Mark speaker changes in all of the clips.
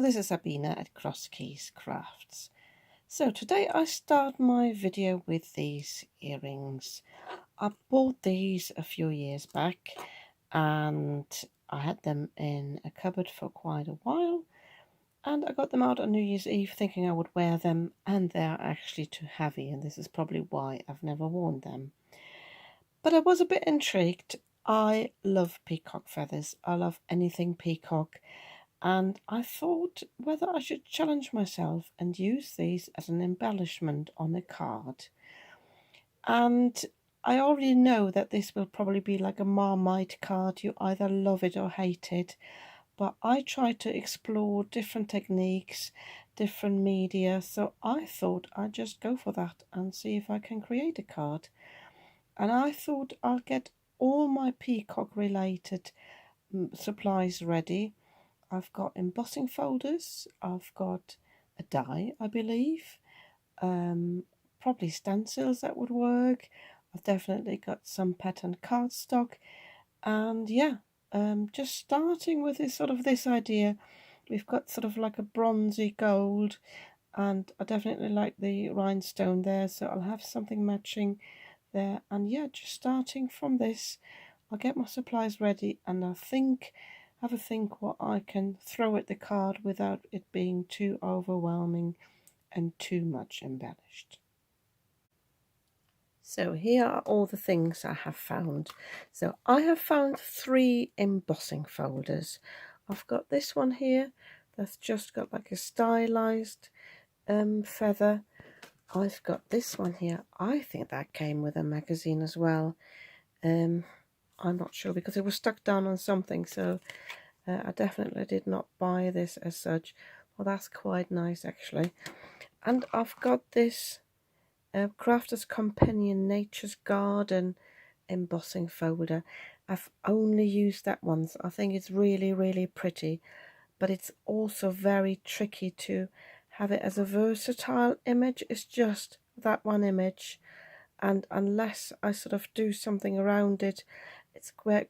Speaker 1: this is Sabina at Cross Keys Crafts. So today I start my video with these earrings. I bought these a few years back and I had them in a cupboard for quite a while, and I got them out on New Year's Eve thinking I would wear them, and they're actually too heavy, and this is probably why I've never worn them. But I was a bit intrigued. I love peacock feathers. I love anything peacock. And I thought whether I should challenge myself and use these as an embellishment on a card. And I already know that this will probably be like a Marmite card. You either love it or hate it. But I try to explore different techniques, different media. So I thought I'd just go for that and see if I can create a card. And I thought I'll get all my peacock related supplies ready. I've got embossing folders, I've got a die, I believe, probably stencils that would work. I've definitely got some patterned cardstock, and yeah, just starting with this idea. We've got sort of like a bronzy gold, and I definitely like the rhinestone there, so I'll have something matching there. And yeah, just starting from this, I'll get my supplies ready, and have a think what I can throw at the card without it being too overwhelming and too much embellished. So here are all the things I have found. So I have found 3 embossing folders. I've got this one here that's just got like a stylized feather. I've got this one here. I think that came with a magazine as well. I'm not sure because it was stuck down on something, so I definitely did not buy this as such. Well, that's quite nice actually. And I've got this Crafter's Companion Nature's Garden embossing folder. I've only used that once. I think it's really pretty, but it's also very tricky to have it as a versatile image. It's just that one image, and unless I sort of do something around it, it's quite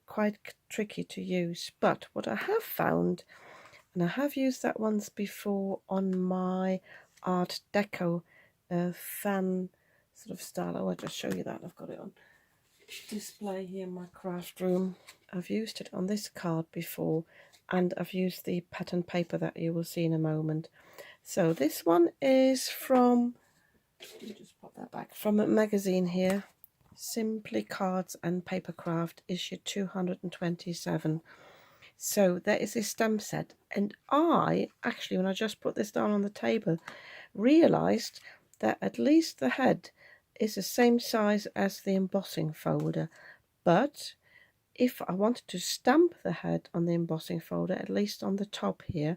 Speaker 1: tricky to use. But what I have found, and I have used that once before on my Art Deco fan sort of style. I'll just show you that. I've got it on display here in my craft room. I've used it on this card before, and I've used the pattern paper that you will see in a moment. So this one is from, let me just pop that back, from a magazine here, Simply Cards and Papercraft, issue 227. So there is a stamp set, and I actually, when I just put this down on the table, realized that at least the head is the same size as the embossing folder, but if I wanted to stamp the head on the embossing folder, at least on the top here,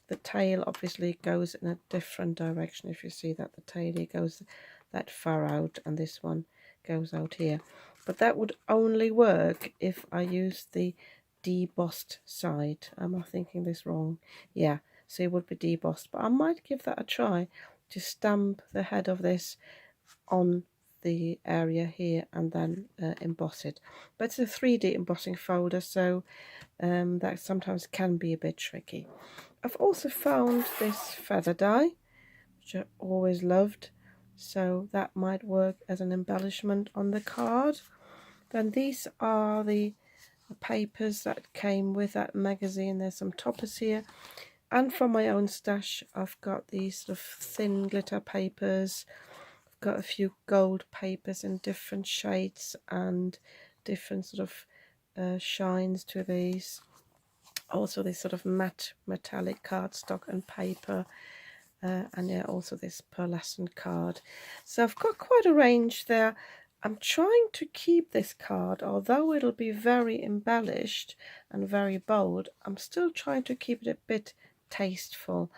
Speaker 1: the tail obviously goes in a different direction. If you see that the tail here goes that far out, and this one goes out here. But that would only work if I used the debossed side. Am I thinking this wrong? Yeah, so it would be debossed, but I might give that a try to stamp the head of this on the area here and then emboss it. But it's a 3D embossing folder, so that sometimes can be a bit tricky. I've also found this feather die, which I always loved, so that might work as an embellishment on the card. Then these are the papers that came with that magazine. There's some toppers here, and from my own stash I've got these sort of thin glitter papers. I've got a few gold papers in different shades and different sort of shines to these. Also this sort of matte metallic cardstock and paper, and yeah, also this pearlescent card. So I've got quite a range there. I'm trying to keep this card, although it'll be very embellished and very bold, I'm still trying to keep it a bit tasteful.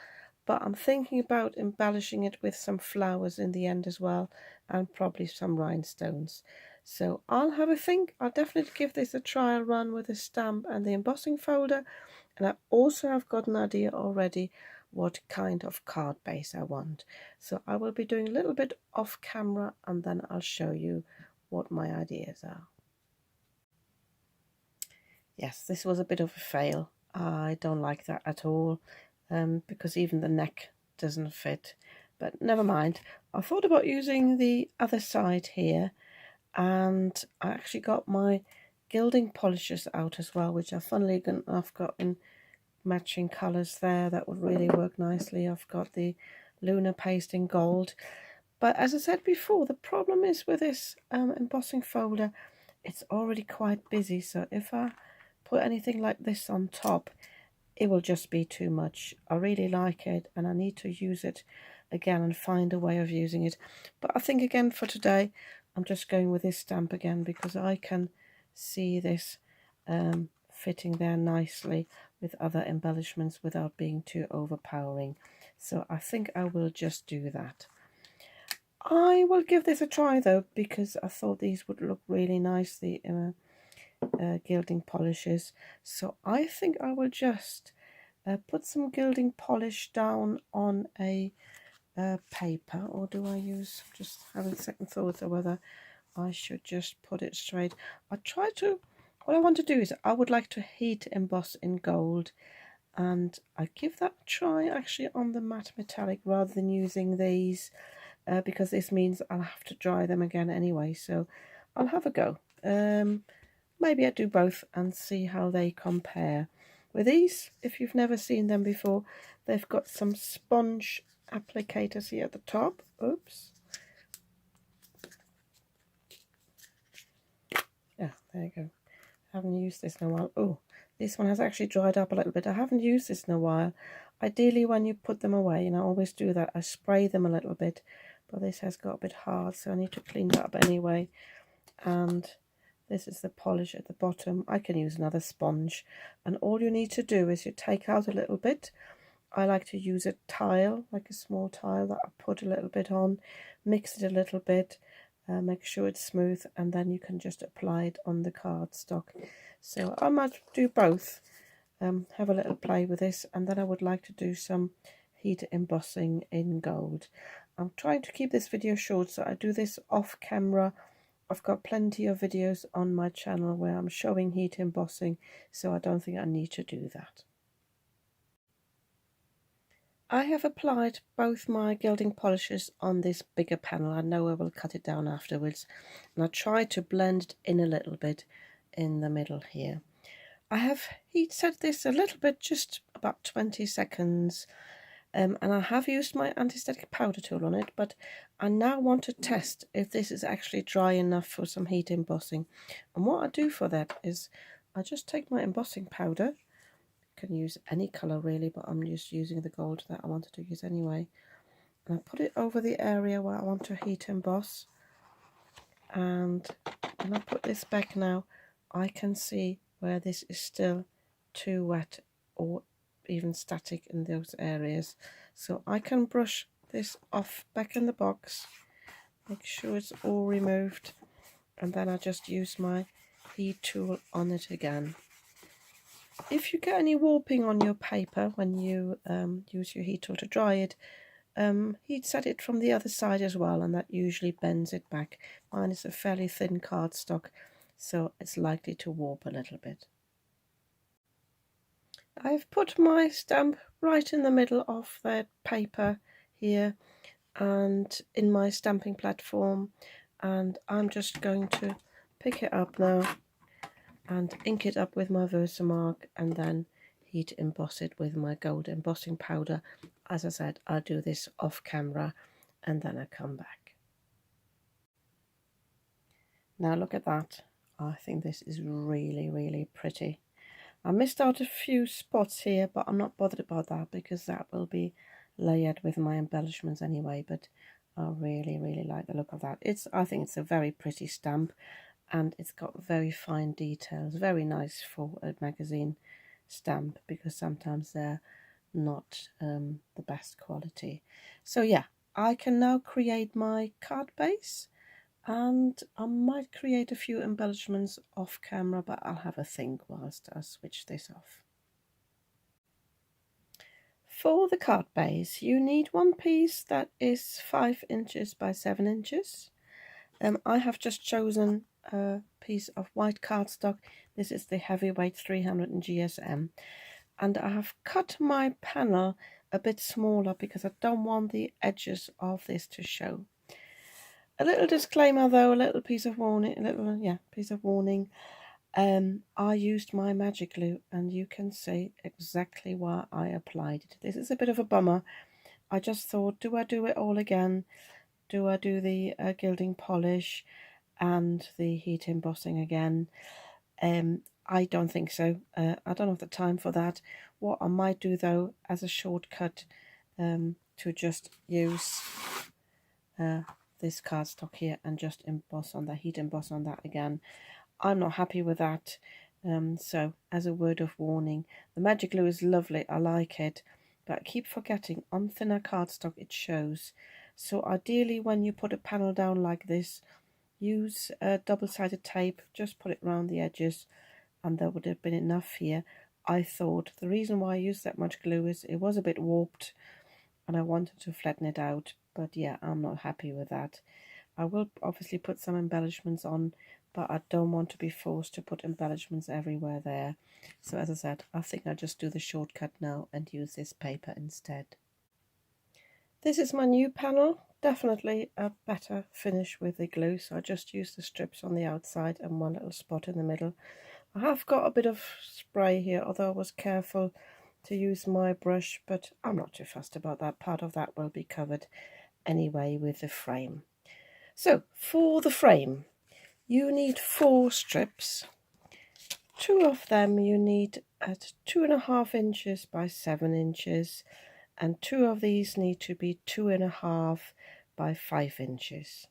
Speaker 1: But I'm thinking about embellishing it with some flowers in the end as well, and probably some rhinestones. So I'll have a think. I'll definitely give this a trial run with the stamp and the embossing folder. And I also have got an idea already what kind of card base I want. So I will be doing a little bit off camera, and then I'll show you what my ideas are. Yes, this was a bit of a fail. I don't like that at all. because even the neck doesn't fit. But never mind. I thought about using the other side here, and I actually got my gilding polishes out as well, which I've got in matching colours there. That would really work nicely. I've got the lunar paste in gold. But as I said before, the problem is with this embossing folder, it's already quite busy. So if I put anything like this on top, it will just be too much. I really like it and I need to use it again and find a way of using it. But I think again for today, I'm just going with this stamp again because I can see this fitting there nicely with other embellishments without being too overpowering. So I think I will just do that. I will give this a try though, because I thought these would look really nice, the gilding polishes. So I think I will just put some gilding polish down on a paper, or do I use, just having second thoughts of whether I should just put it straight. What I want to do is I would like to heat emboss in gold, and I give that a try actually on the matte metallic rather than using these, because this means I'll have to dry them again anyway. So I'll have a go. Maybe I do both and see how they compare. With these, if you've never seen them before, they've got some sponge applicators here at the top. Oops. Yeah, there you go. I haven't used this in a while. Oh, this one has actually dried up a little bit. I haven't used this in a while. Ideally, when you put them away, and I always do that, I spray them a little bit. But this has got a bit hard, so I need to clean that up anyway. And this is the polish at the bottom. I can use another sponge. And all you need to do is you take out a little bit. I like to use a tile, like a small tile that I put a little bit on, mix it a little bit, make sure it's smooth, and then you can just apply it on the cardstock. So I might do both, have a little play with this, and then I would like to do some heat embossing in gold. I'm trying to keep this video short, so I do this off camera. I've got plenty of videos on my channel where I'm showing heat embossing, so I don't think I need to do that. I have applied both my gilding polishes on this bigger panel. I know I will cut it down afterwards, and I try to blend it in a little bit in the middle here. I have heat set this a little bit, just about 20 seconds, and I have used my anti-static powder tool on it, but I now want to test if this is actually dry enough for some heat embossing. And what I do for that is I just take my embossing powder. Can use any colour really, but I'm just using the gold that I wanted to use anyway, and I put it over the area where I want to heat emboss, and when I put this back now, I can see where this is still too wet or even static in those areas, so I can brush this off back in the box, make sure it's all removed, and then I just use my heat tool on it again. If you get any warping on your paper when you use your heat tool to dry it, heat set it from the other side as well, and that usually bends it back. Mine is a fairly thin cardstock, so it's likely to warp a little bit. I've put my stamp right in the middle of that paper here and in my stamping platform, and I'm just going to pick it up now and ink it up with my Versamark, and then heat emboss it with my gold embossing powder. As I said, I'll do this off camera and then I come back. Now look at that. I think this is really, really pretty. I missed out a few spots here, but I'm not bothered about that because that will be layered with my embellishments anyway. But I really, really like the look of that. I think it's a very pretty stamp, and it's got very fine details, very nice for a magazine stamp, because sometimes they're not the best quality. So yeah, I can now create my card base, and I might create a few embellishments off camera, but I'll have a think whilst I switch this off. For the card base, you need one piece that is 5 inches by 7 inches. I have just chosen a piece of white cardstock. This is the heavyweight 300 GSM. and I have cut my panel a bit smaller because I don't want the edges of this to show. A little disclaimer though, a little piece of warning, piece of warning. I used my magic glue, and you can see exactly where I applied it. This is a bit of a bummer. I just thought, do I do it all again? Do I do the gilding polish and the heat embossing again? I don't think so. I don't have the time for that. What I might do though, as a shortcut, to just use this cardstock here and just emboss on the heat emboss on that again. I'm not happy with that. So as a word of warning, the magic glue is lovely, I like it, but I keep forgetting on thinner cardstock it shows. So ideally when you put a panel down like this, use double-sided tape, just put it around the edges, and there would have been enough here. I thought the reason why I used that much glue is it was a bit warped and I wanted to flatten it out, but yeah, I'm not happy with that. I will obviously put some embellishments on, but I don't want to be forced to put embellishments everywhere there. So as I said, I think I'll just do the shortcut now and use this paper instead. This is my new panel, definitely a better finish with the glue, so I just used the strips on the outside and one little spot in the middle. I have got a bit of spray here, although I was careful to use my brush, but I'm not too fussed about that. Part of that will be covered anyway with the frame. So for the frame, you need 4 strips. 2 of them you need at 2.5 inches by 7 inches, and 2 of these need to be 2.5 by 5 inches.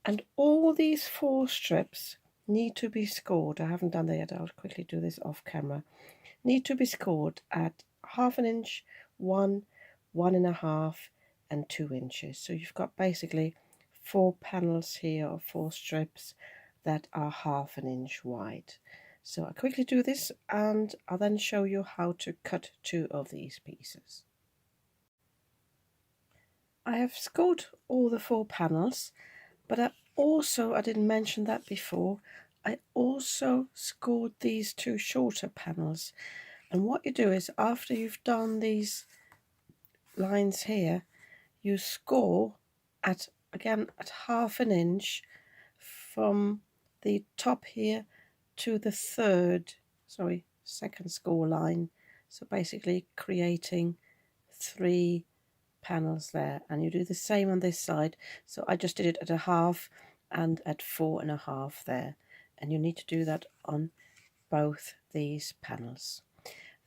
Speaker 1: And all these 4 strips need to be scored. I haven't done that yet, I'll quickly do this off camera. Need to be scored at 1/2 inch, 1, 1.5 and 2 inches. So you've got basically 4 panels here, or 4 strips that are 1/2 inch wide. So I'll quickly do this and I'll then show you how to cut 2 of these pieces. I have scored all the 4 panels, but I didn't mention that before, I also scored these 2 shorter panels. And what you do is, after you've done these lines here, you score at, again, at 1/2 inch from the top here to the second score line. So basically creating 3 panels there, and you do the same on this side. So I just did it at 1/2 and at 4.5 there, and you need to do that on both these panels.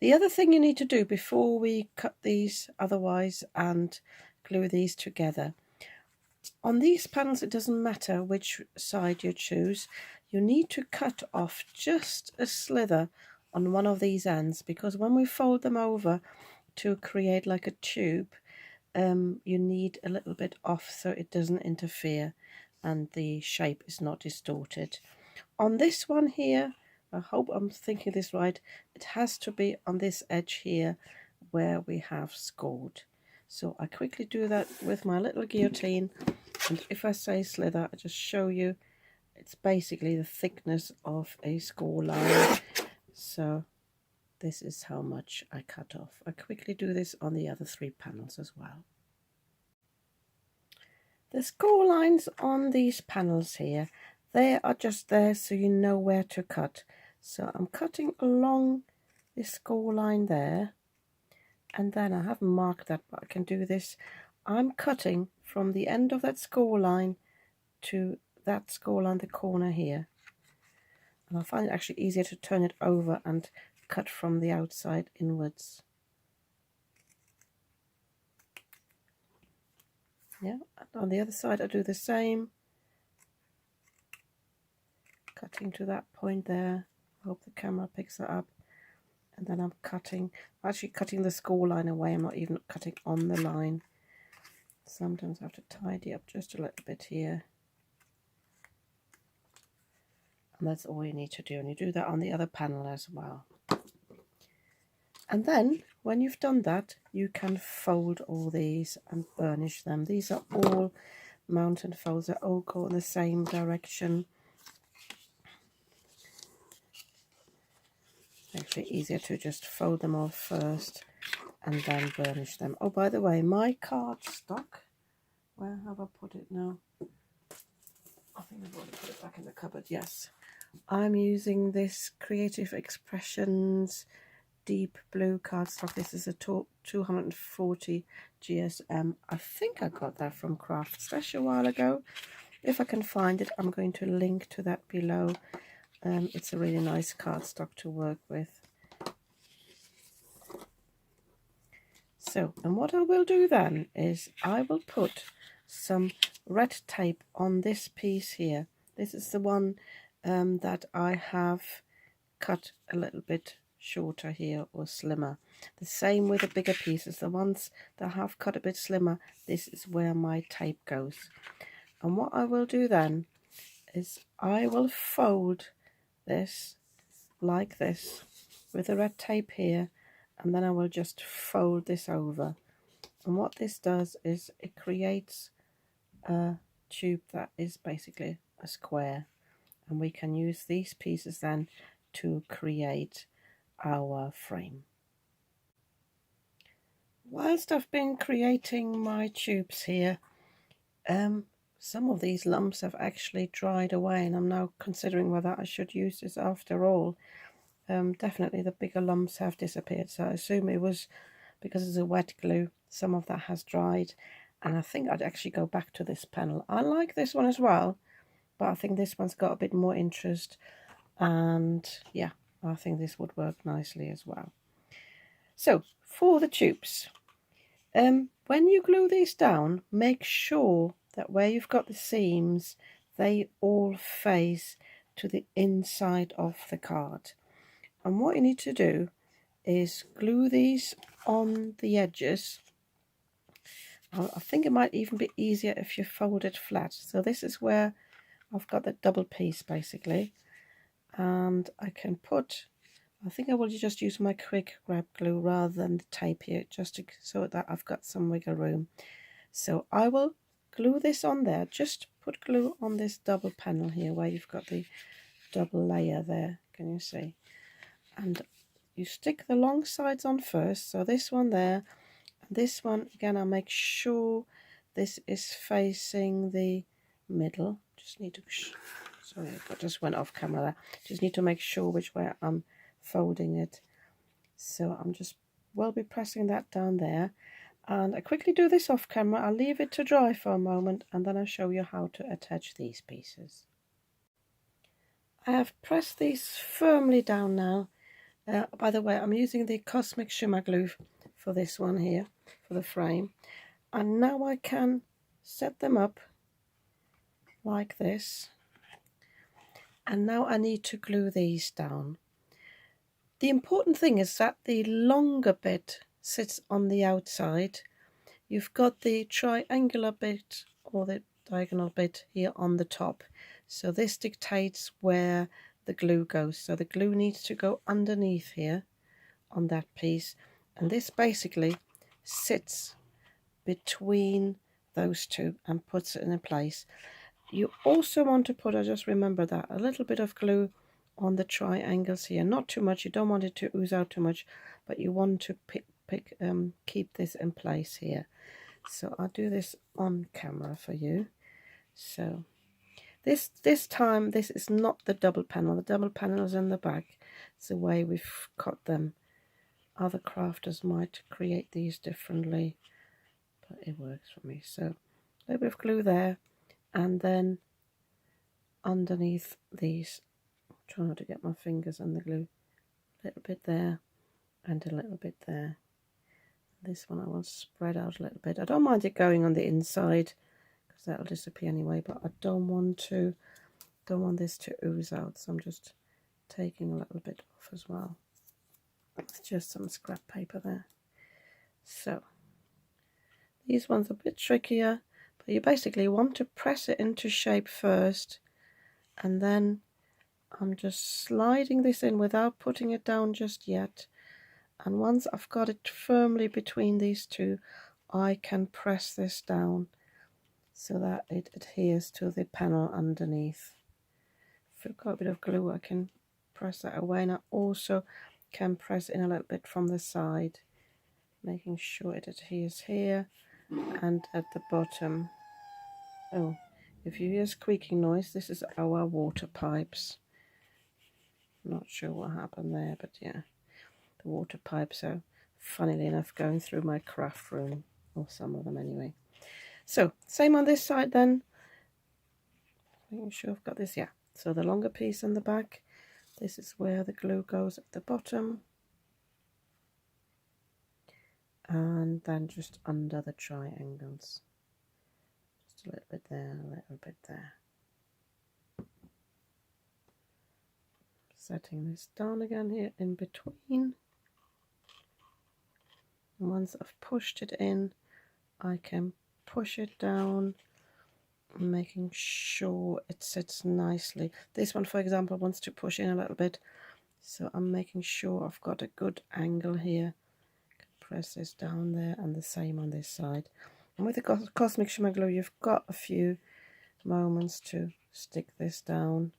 Speaker 1: The other thing you need to do before we cut these otherwise and glue these together, on these panels it doesn't matter which side you choose, you need to cut off just a slither on one of these ends, because when we fold them over to create like a tube, you need a little bit off so it doesn't interfere and the shape is not distorted. On this one here, I hope I'm thinking this right, it has to be on this edge here where we have scored. So I quickly do that with my little guillotine, and if I say slither, I just show you it's basically the thickness of a score line. So this is how much I cut off. I quickly do this on the other 3 panels as well. The score lines on these panels here, they are just there so you know where to cut. So I'm cutting along this score line there, and then I haven't marked that, but I can do this. I'm cutting from the end of that score line to that score line, the corner here. And I find it actually easier to turn it over and cut from the outside inwards. Yeah, and on the other side I do the same, cutting to that point there. I hope the camera picks that up. And then I'm actually cutting the score line away. I'm not even cutting on the line. Sometimes I have to tidy up just a little bit here. And that's all you need to do. And you do that on the other panel as well. And then when you've done that, you can fold all these and burnish them. These are all mountain folds that all go in the same direction. Make actually easier to just fold them all first and then burnish them. Oh, by the way, my cardstock, where have I put it now? I think I've already put it back in the cupboard, yes. I'm using this Creative Expressions deep blue cardstock. This is a 240 GSM. I think I got that from Craft Stash a while ago. If I can find it, I'm going to link to that below. It's a really nice cardstock to work with. So, and what I will do then is I will put some red tape on this piece here. This is the one that I have cut a little bit shorter here or slimmer. The same with the bigger pieces. The ones that I have cut a bit slimmer, this is where my tape goes. And what I will do then is I will fold this like this with the red tape here, and then I will just fold this over. And what this does is it creates a tube that is basically a square, and we can use these pieces then to create our frame. Whilst I've been creating my tubes here, some of these lumps have actually dried away, and I'm now considering whether I should use this after all. Definitely the bigger lumps have disappeared, so I assume it was because it's a wet glue. Some of that has dried, and I think I'd actually go back to this panel. I like this one as well, but I think this one's got a bit more interest, and yeah, I think this would work nicely as well. So for the tubes, when you glue these down, make sure that where you've got the seams, they all face to the inside of the card. And what you need to do is glue these on the edges. I think it might even be easier if you fold it flat. So this is where I've got the double piece basically, and I can put, I think I will just use my quick grab glue rather than the tape here, just to, so that I've got some wiggle room. So I will glue this on there. Just put glue on this double panel here where you've got the double layer there. Can you see? And you stick the long sides on first. So this one there, and this one again. I'll make sure this is facing the middle. Just need to. Sorry, I just went off camera there. Just need to make sure which way I'm folding it. So I'm just will be pressing that down there, and I quickly do this off camera. I'll leave it to dry for a moment, and then I'll show you how to attach these pieces. I have pressed these firmly down now. By the way, I'm using the Cosmic Shimmer glue for this one here, for the frame. And now I can set them up like this. And now I need to glue these down. The important thing is that the longer bit sits on the outside. You've got the triangular bit or the diagonal bit here on the top. So this dictates where the glue goes. So the glue needs to go underneath here on that piece, and this basically sits between those two and puts it in place. You also want to put, I just remember that, a little bit of glue on the triangles here. Not too much, you don't want it to ooze out too much, but you want to keep this in place here. So I'll do this on camera for you. So this time, this is not the double panel. The double panel is in the back. It's the way we've cut them. Other crafters might create these differently, but it works for me. So a little bit of glue there, and then underneath these, I'm trying not to get my fingers on the glue, a little bit there and a little bit there. This one I will spread out a little bit. I don't mind it going on the inside because that'll disappear anyway, but I don't want this to ooze out, so I'm just taking a little bit off as well. It's just some scrap paper there. So these ones are a bit trickier, but you basically want to press it into shape first, and then I'm just sliding this in without putting it down just yet. And once I've got it firmly between these two, I can press this down so that it adheres to the panel underneath. If I've got a bit of glue, I can press that away. And I also can press in a little bit from the side, making sure it adheres here and at the bottom. Oh, if you hear squeaking noise, this is our water pipes. Not sure what happened there, but yeah, the water pipes are, funnily enough, going through my craft room, or some of them anyway. So same on this side then. Making sure I've got this, yeah. So the longer piece on the back, this is where the glue goes at the bottom. And then just under the triangles. Just a little bit there, a little bit there. Setting this down again here in between. And once I've pushed it in, I can push it down, making sure it sits nicely. This one, for example, wants to push in a little bit, so I'm making sure I've got a good angle here. Press this down there, and the same on this side. And with the Cosmic Shimmer Glue, you've got a few moments to stick this down.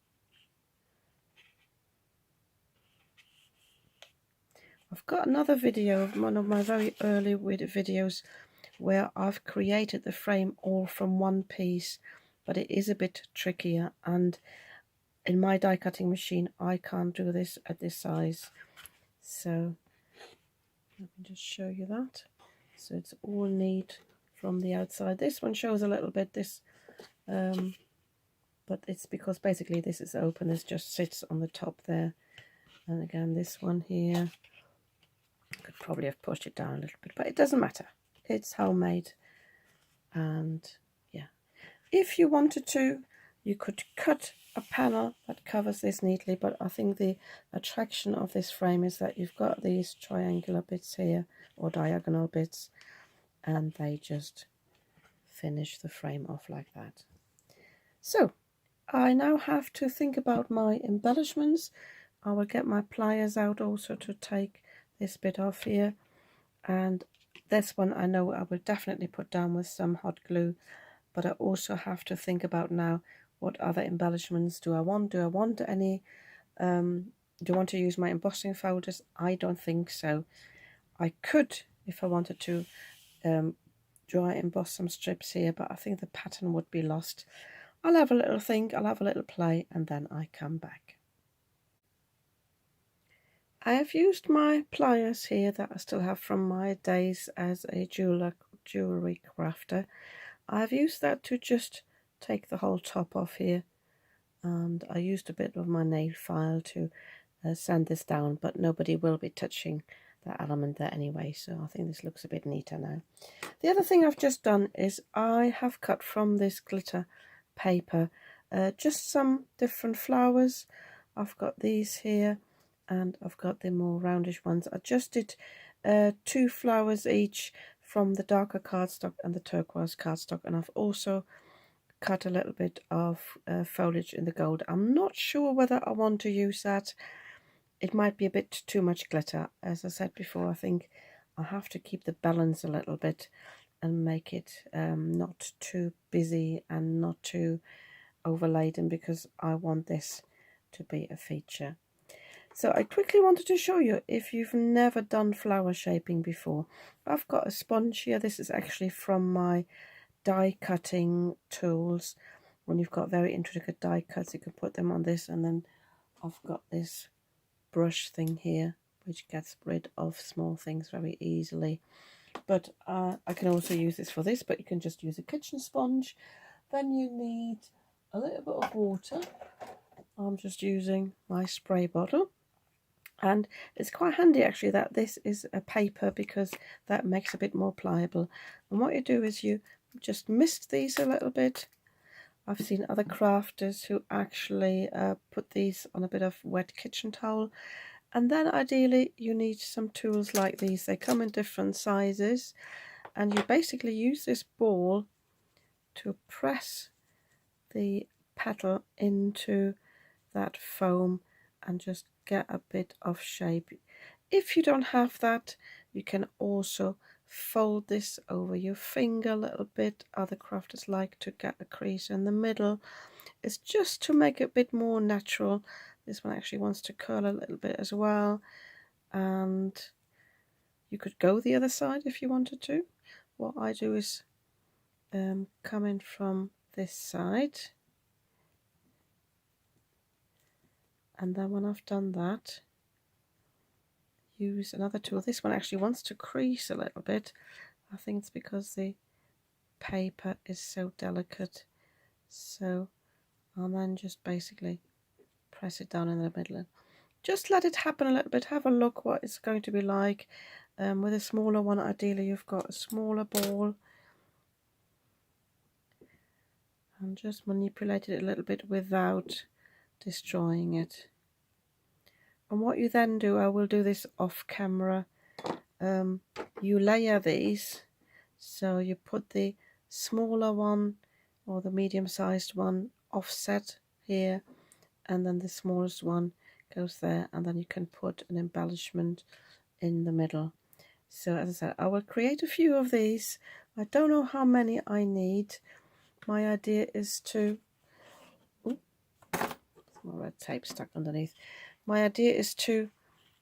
Speaker 1: I've got another video, one of my very early videos, where I've created the frame all from one piece, but it is a bit trickier, and in my die cutting machine I can't do this at this size. So let me just show you that. So it's all neat from the outside. This one shows a little bit this, but it's because basically this is open, this just sits on the top there. And again, this one here, I could probably have pushed it down a little bit, but it doesn't matter. It's homemade. And yeah, if you wanted to, you could cut a panel that covers this neatly, but I think the attraction of this frame is that you've got these triangular bits here, or diagonal bits, and they just finish the frame off like that. So I now have to think about my embellishments. I will get my pliers out also to take this bit off here, and this one I know I will definitely put down with some hot glue, but I also have to think about now, what other embellishments do I want? Do I want any, do I want to use my embossing folders? I don't think so. I could, if I wanted to, dry emboss some strips here, but I think the pattern would be lost. I'll have a little think, I'll have a little play, and then I come back. I have used my pliers here that I still have from my days as a jewellery crafter. I've used that to just take the whole top off here, and I used a bit of my nail file to sand this down, but nobody will be touching that element there anyway, so I think this looks a bit neater now. The other thing I've just done is I have cut from this glitter paper just some different flowers. I've got these here, and I've got the more roundish ones. I just did 2 flowers each from the darker cardstock and the turquoise cardstock, and I've also cut a little bit of foliage in the gold. I'm not sure whether I want to use that. It might be a bit too much glitter. As I said before, I think I have to keep the balance a little bit and make it not too busy and not too overladen, because I want this to be a feature. So I quickly wanted to show you, if you've never done flower shaping before, I've got a sponge here. This is actually from my die cutting tools. When you've got very intricate die cuts, you can put them on this, and then I've got this brush thing here which gets rid of small things very easily. But I can also use this for this, but you can just use a kitchen sponge. Then you need a little bit of water. I'm just using my spray bottle, and it's quite handy actually that this is a paper, because that makes it a bit more pliable. And what you do is you just mist these a little bit. I've seen other crafters who actually put these on a bit of wet kitchen towel, and then ideally you need some tools like these. They come in different sizes, and you basically use this ball to press the petal into that foam and just get a bit of shape. If you don't have that, you can also fold this over your finger a little bit. Other crafters like to get a crease in the middle. It's just to make it a bit more natural. This one actually wants to curl a little bit as well. and you could go the other side if you wanted to. What I do is come in from this side, and then when I've done that, use another tool. This one actually wants to crease a little bit. I think it's because the paper is so delicate. So I'll then just basically press it down in the middle. Just let it happen a little bit. Have a look what it's going to be like. With a smaller one, ideally you've got a smaller ball. And just manipulate it a little bit without destroying it. And what you then do, I will do this off camera, you layer these. So you put the smaller one or the medium-sized one offset here, and then the smallest one goes there, and then you can put an embellishment in the middle. So as I said, I will create a few of these. I don't know how many I need. My idea is to... Ooh, some red tape stuck underneath. My idea is to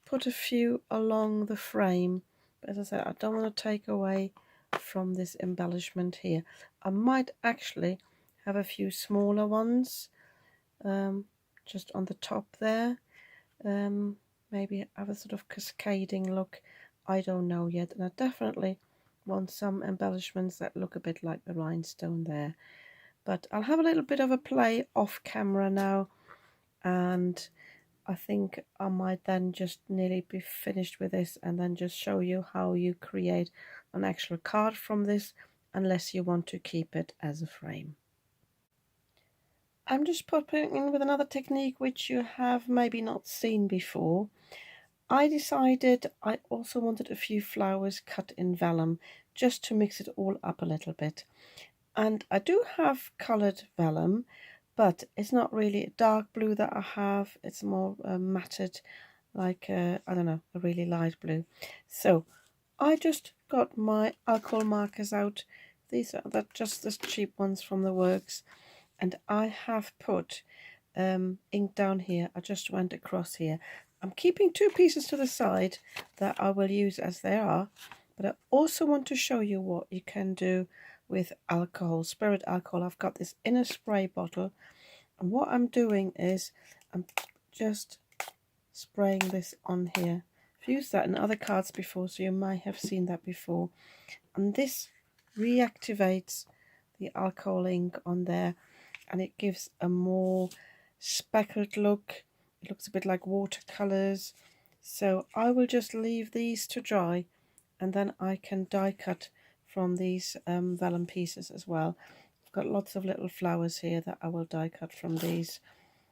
Speaker 1: put a few along the frame, but as I said, I don't want to take away from this embellishment here. I might actually have a few smaller ones just on the top there. Maybe have a sort of cascading look. I don't know yet, and I definitely want some embellishments that look a bit like the rhinestone there. But I'll have a little bit of a play off camera now, and I think I might then just nearly be finished with this and then just show you how you create an actual card from this, unless you want to keep it as a frame. I'm just popping in with another technique which you have maybe not seen before. I decided I also wanted a few flowers cut in vellum just to mix it all up a little bit. And I do have coloured vellum, but it's not really a dark blue that I have. It's more matted, like I don't know, a really light blue. So I just got my alcohol markers out. These are just the cheap ones from the works, and I have put ink down here. I just went across here. I'm keeping two pieces to the side that I will use as they are, but I also want to show you what you can do with alcohol, spirit alcohol. I've got this in a spray bottle, and what I'm doing is I'm just spraying this on here. I've used that in other cards before, so you might have seen that before, and this reactivates the alcohol ink on there, and it gives a more speckled look. It looks a bit like watercolours. So I will just leave these to dry, and then I can die cut from these vellum pieces as well. I've got lots of little flowers here that I will die cut from these.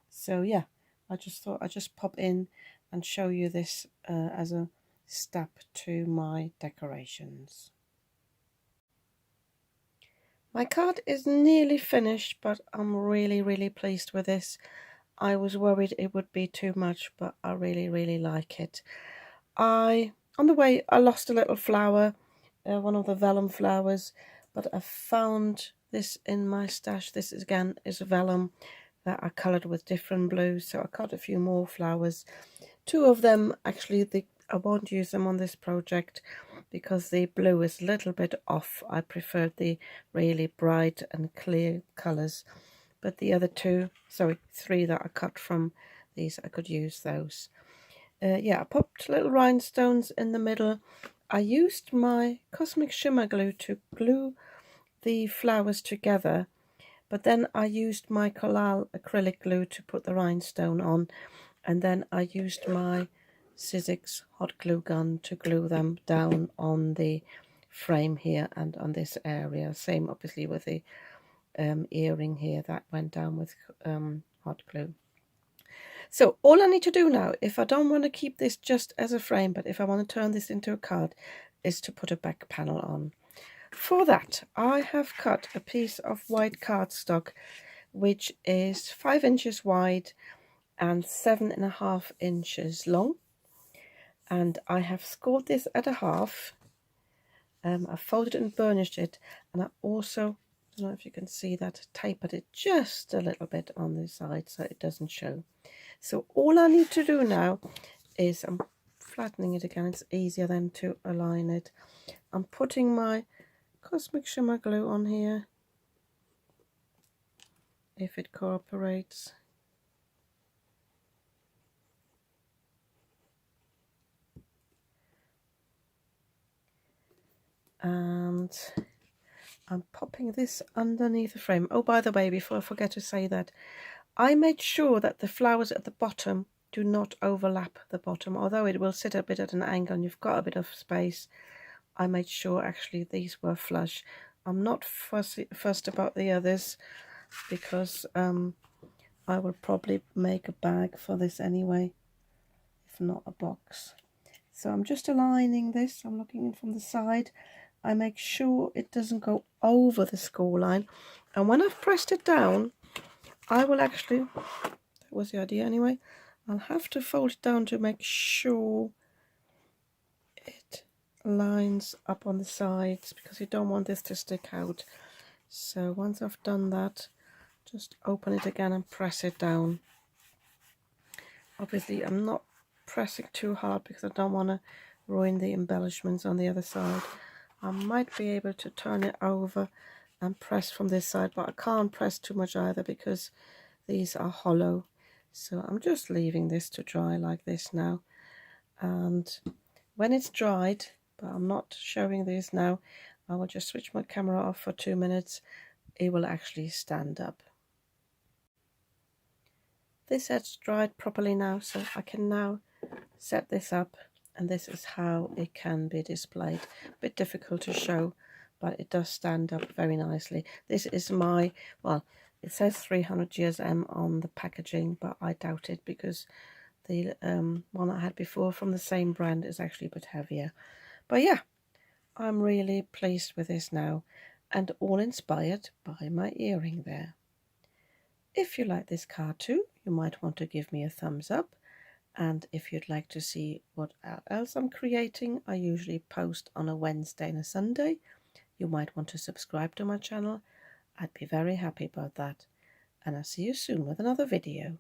Speaker 1: So yeah, I just thought I'd just pop in and show you this as a step to my decorations. My card is nearly finished, but I'm really pleased with this. I was worried it would be too much, but I really like it. On the way, I lost a little flower, one of the vellum flowers, but I found this in my stash. This again is vellum that I coloured with different blues, so I cut a few more flowers. Two of them actually, I won't use them on this project because the blue is a little bit off. I preferred the really bright and clear colours, but the other three that I cut from these, I could use those. Yeah, I popped little rhinestones in the middle. I used my Cosmic Shimmer glue to glue the flowers together, but then I used my Collal acrylic glue to put the rhinestone on, and then I used my Sizzix hot glue gun to glue them down on the frame here and on this area. Same obviously with the earring here, that went down with hot glue. So all I need to do now, if I don't want to keep this just as a frame, but if I want to turn this into a card, is to put a back panel on. For that, I have cut a piece of white cardstock, which is 5 inches wide and 7.5 inches long. And I have scored this at a half. I folded and burnished it, and I also, I don't know if you can see that, tapered it just a little bit on the side so it doesn't show. So all I need to do now is I'm flattening it again. It's easier then to align it. I'm putting my Cosmic Shimmer glue on here, if it cooperates. And I'm popping this underneath the frame. Oh, by the way, before I forget to say that, I made sure that the flowers at the bottom do not overlap the bottom, although it will sit a bit at an angle and you've got a bit of space. I made sure actually these were flush. I'm not fussed about the others because I will probably make a bag for this anyway, if not a box. So I'm just aligning this. I'm looking in from the side. I make sure it doesn't go over the score line, and when I've pressed it down, I will actually, that was the idea anyway, I'll have to fold it down to make sure it lines up on the sides, because you don't want this to stick out. So once I've done that, just open it again and press it down. Obviously I'm not pressing too hard because I don't want to ruin the embellishments on the other side. I might be able to turn it over and press from this side, but I can't press too much either because these are hollow. So I'm just leaving this to dry like this now, and when it's dried, but I'm not showing this now, I will just switch my camera off for 2 minutes. It will actually stand up. This has dried properly now, so I can now set this up, and this is how it can be displayed. A bit difficult to show, but it does stand up very nicely. This is my, well, it says 300 GSM on the packaging, but I doubt it because the one I had before from the same brand is actually a bit heavier. But yeah, I'm really pleased with this now, and all inspired by my earring there. If you like this card too, you might want to give me a thumbs up. And if you'd like to see what else I'm creating, I usually post on a Wednesday and a Sunday. You might want to subscribe to my channel. I'd be very happy about that. And I'll see you soon with another video.